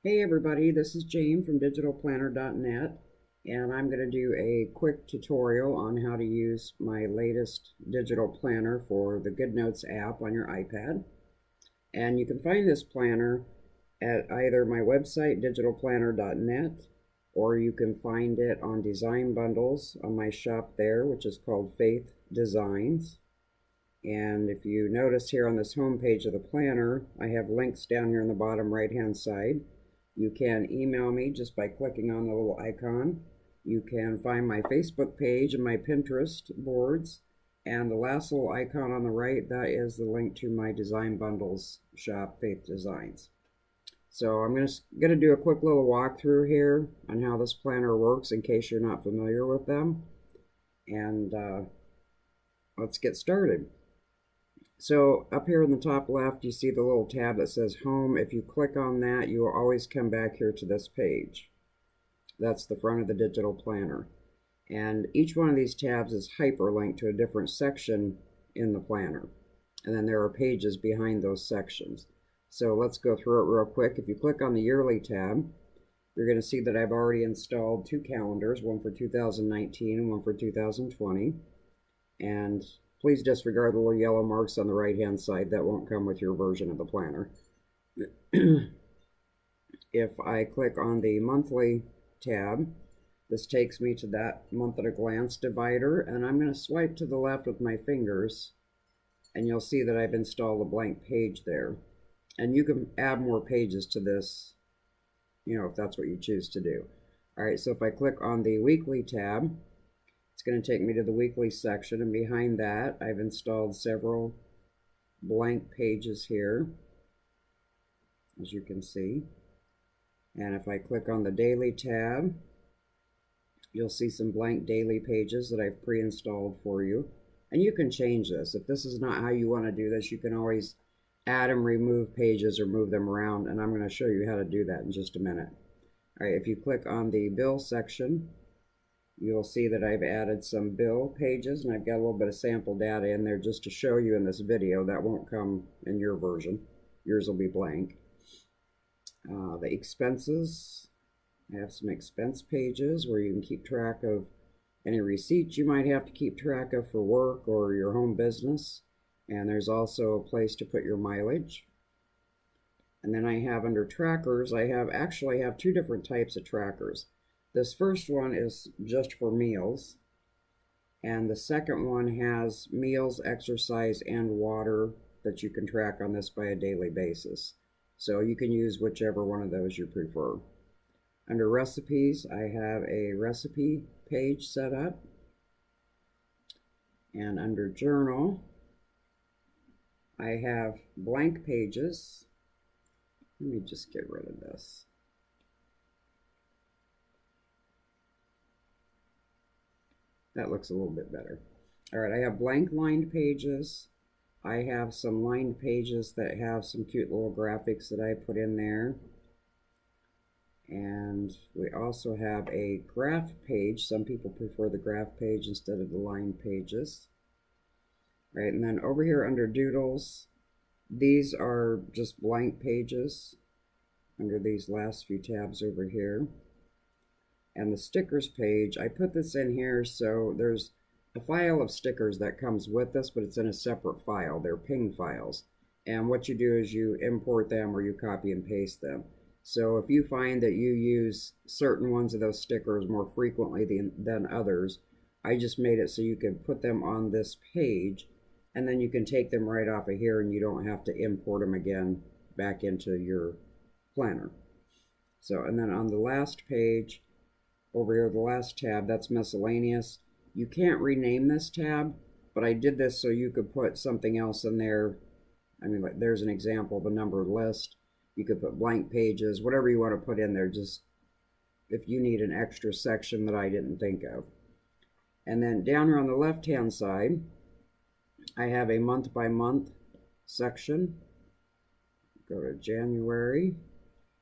Hey everybody, this is Jane from digitalplanner.net, and I'm going to do a quick tutorial on how to use my latest digital planner for the GoodNotes app on your iPad. And you can find this planner at either my website digitalplanner.net, or you can find it on Design Bundles on my shop there, which is called Faith Designs. And if you notice here on this home page of the planner, I have links down here on the bottom right hand side. You can email me just by clicking on the little icon. You can find my Facebook page and my Pinterest boards. And the last little icon on the right, that is the link to my Design Bundles shop, Faith Designs. So I'm going to do a quick little walkthrough here on how this planner works in case you're not familiar with them. And let's get started. So up here in the top left, you see the little tab that says Home. If you click on that, you will always come back here to this page. That's the front of the digital planner. And each one of these tabs is hyperlinked to a different section in the planner. And then there are pages behind those sections. So let's go through it real quick. If you click on the Yearly tab, you're going to see that I've already installed two calendars, one for 2019 and one for 2020. And please disregard the little yellow marks on the right-hand side. That won't come with your version of the planner. If I click on the Monthly tab, this takes me to that month at a glance divider, and I'm going to swipe to the left with my fingers, and you'll see that I've installed a blank page there. And you can add more pages to this, if that's what you choose to do. All right, so if I click on the Weekly tab, it's going to take me to the weekly section, and behind that I've installed several blank pages here, as you can see. And if I click on the Daily tab, you'll see some blank daily pages that I've pre-installed for you. And you can change this. If this is not how you want to do this, you can always add and remove pages or move them around, and I'm going to show you how to do that in just a minute. All right, if you click on the Bill section, you'll see that I've added some bill pages, and I've got a little bit of sample data in there just to show you in this video. That won't come in your version. Yours will be blank. The expenses, I have some expense pages where you can keep track of any receipts you might have to keep track of for work or your home business. And there's also a place to put your mileage. And then I have under trackers, I actually have two different types of trackers. This first one is just for meals, and the second one has meals, exercise, and water that you can track on this by a daily basis. So you can use whichever one of those you prefer. Under recipes, I have a recipe page set up. And under journal, I have blank pages. Let me just get rid of this. That looks a little bit better. All right, I have blank lined pages. I have some lined pages that have some cute little graphics that I put in there. And we also have a graph page. Some people prefer the graph page instead of the lined pages. All right, and then over here under doodles, these are just blank pages under these last few tabs over here. And the stickers page, I put this in here so there's a file of stickers that comes with this, but it's in a separate file. They're ping files. And what you do is you import them or you copy and paste them. So if you find that you use certain ones of those stickers more frequently than others, I just made it so you can put them on this page, and then you can take them right off of here and you don't have to import them again back into your planner. So, and then on the last page, over here, the last tab, that's miscellaneous. You can't rename this tab, but I did this so you could put something else in there. I mean, like, there's an example of a numbered list. You could put blank pages, whatever you want to put in there, just if you need an extra section that I didn't think of. And then down here on the left-hand side, I have a month-by-month section. Go to January,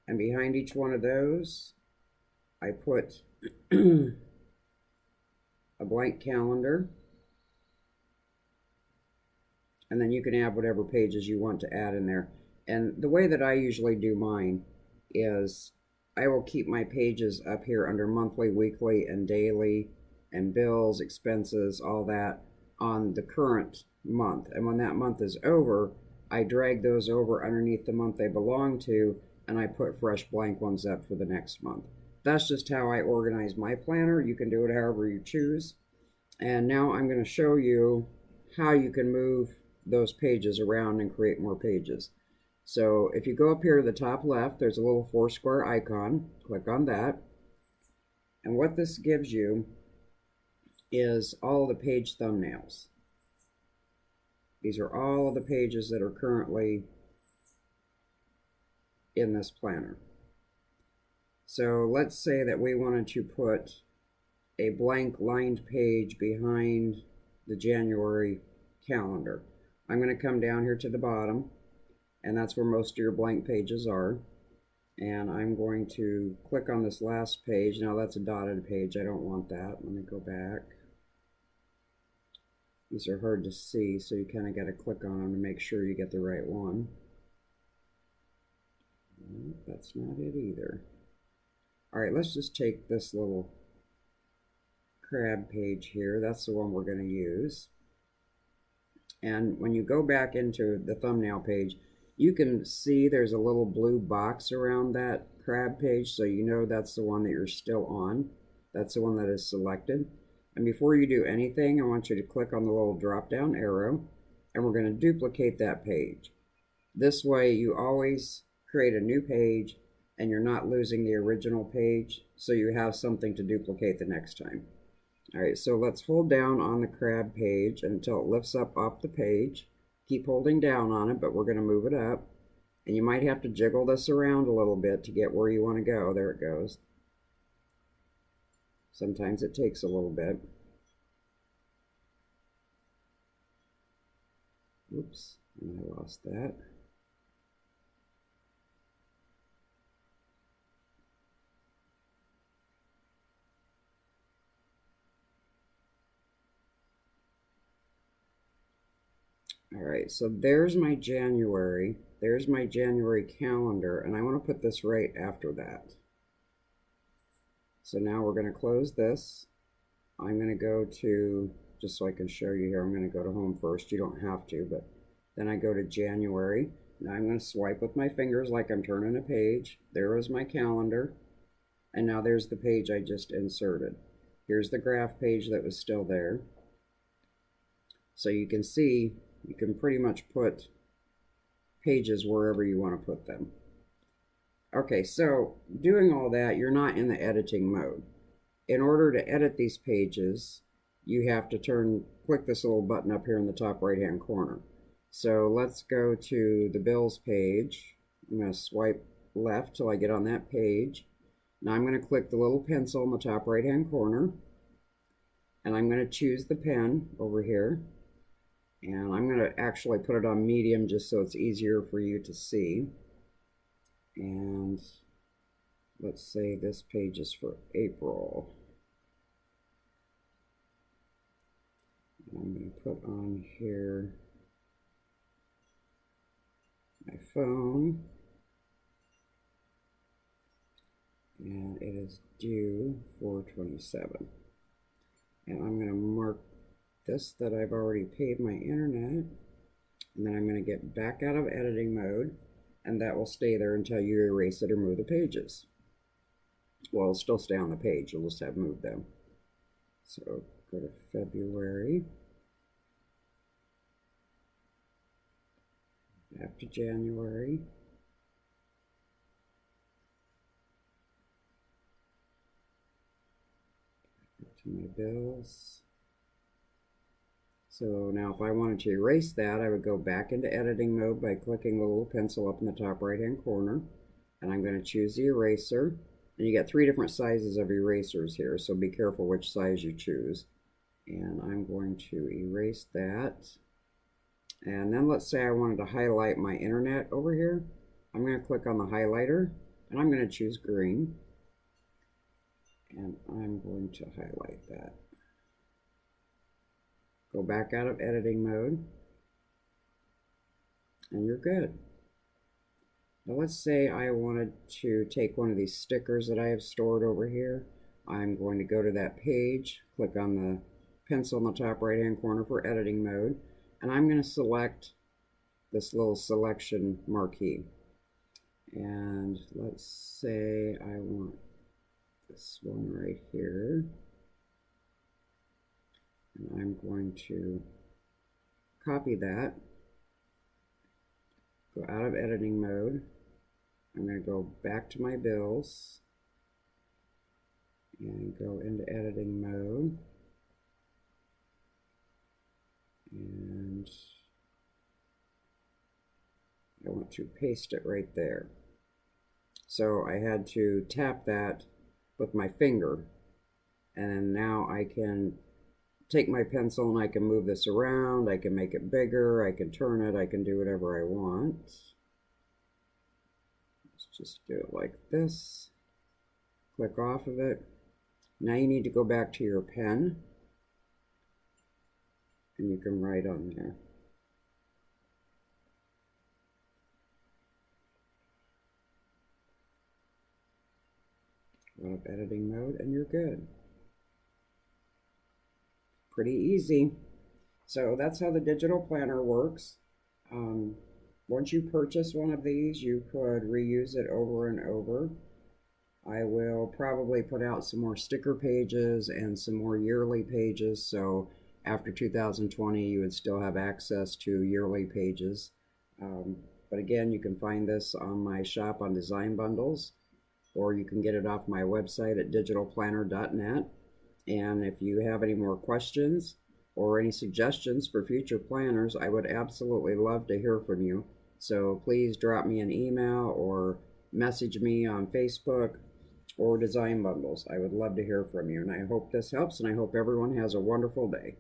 and behind each one of those, I put a blank calendar, and then you can add whatever pages you want to add in there. And the way that I usually do mine is I will keep my pages up here under monthly, weekly, and daily, and bills, expenses, all that on the current month. And when that month is over, I drag those over underneath the month they belong to, and I put fresh blank ones up for the next month. That's just how I organize my planner. You can do it however you choose. And now I'm going to show you how you can move those pages around and create more pages. So if you go up here to the top left, there's a little 4 square icon. Click on that. And what this gives you is all the page thumbnails. These are all of the pages that are currently in this planner. So let's say that we wanted to put a blank lined page behind the January calendar. I'm going to come down here to the bottom, and that's where most of your blank pages are. And I'm going to click on this last page. Now that's a dotted page. I don't want that. Let me go back. These are hard to see, so you kind of got to click on them to make sure you get the right one. That's not it either. All right, let's just take this little crab page here. That's the one we're going to use. And when you go back into the thumbnail page, you can see there's a little blue box around that crab page, so you know that's the one that you're still on. That's the one that is selected. And before you do anything, I want you to click on the little drop down arrow, and we're going to duplicate that page. This way you always create a new page and you're not losing the original page, so you have something to duplicate the next time. All right, so let's hold down on the crab page until it lifts up off the page. Keep holding down on it, but we're going to move it up. And you might have to jiggle this around a little bit to get where you want to go. There it goes. Sometimes it takes a little bit. Oops, and I lost that. All right, so there's my January. There's my January calendar, and I want to put this right after that. So now we're going to close this. I'm going to go to, just so I can show you here, I'm going to go to home first. You don't have to, but then I go to January. Now I'm going to swipe with my fingers like I'm turning a page. There is my calendar. And now there's the page I just inserted. Here's the graph page that was still there. So you can see, you can pretty much put pages wherever you want to put them. Okay, so doing all that, you're not in the editing mode. In order to edit these pages, you have to click this little button up here in the top right hand corner. So let's go to the bills page. I'm going to swipe left till I get on that page. Now I'm going to click the little pencil in the top right hand corner, and I'm going to choose the pen over here. And I'm going to actually put it on medium just so it's easier for you to see. And let's say this page is for April. And I'm going to put on here my phone. And it is due 4/27. And I'm going to mark this that I've already paid my internet, and then I'm going to get back out of editing mode, and that will stay there until you erase it or move the pages. Well, it'll still stay on the page, you'll just have moved them. So go to February, back to January, back to my bills. So now if I wanted to erase that, I would go back into editing mode by clicking the little pencil up in the top right hand corner, and I'm going to choose the eraser. And you get 3 different sizes of erasers here, so be careful which size you choose. And I'm going to erase that. And then let's say I wanted to highlight my internet over here. I'm going to click on the highlighter, and I'm going to choose green. And I'm going to highlight that. Go back out of editing mode, and you're good. Now let's say I wanted to take one of these stickers that I have stored over here. I'm going to go to that page, click on the pencil in the top right hand corner for editing mode, and I'm going to select this little selection marquee. And let's say I want this one right here. And I'm going to copy that, go out of editing mode. I'm going to go back to my bills and go into editing mode. And I want to paste it right there. So I had to tap that with my finger, and now I can take my pencil and I can move this around, I can make it bigger, I can turn it, I can do whatever I want. Let's just do it like this. Click off of it. Now you need to go back to your pen and you can write on there. Out of editing mode and you're good. Pretty easy. So that's how the digital planner works. Once you purchase one of these, you could reuse it over and over. I will probably put out some more sticker pages and some more yearly pages, so after 2020 you would still have access to yearly pages. But again, you can find this on my shop on Design Bundles, or you can get it off my website at digitalplanner.net. And if you have any more questions or any suggestions for future planners, I would absolutely love to hear from you. So please drop me an email or message me on Facebook or Design Bundles. I would love to hear from you. And I hope this helps, and I hope everyone has a wonderful day.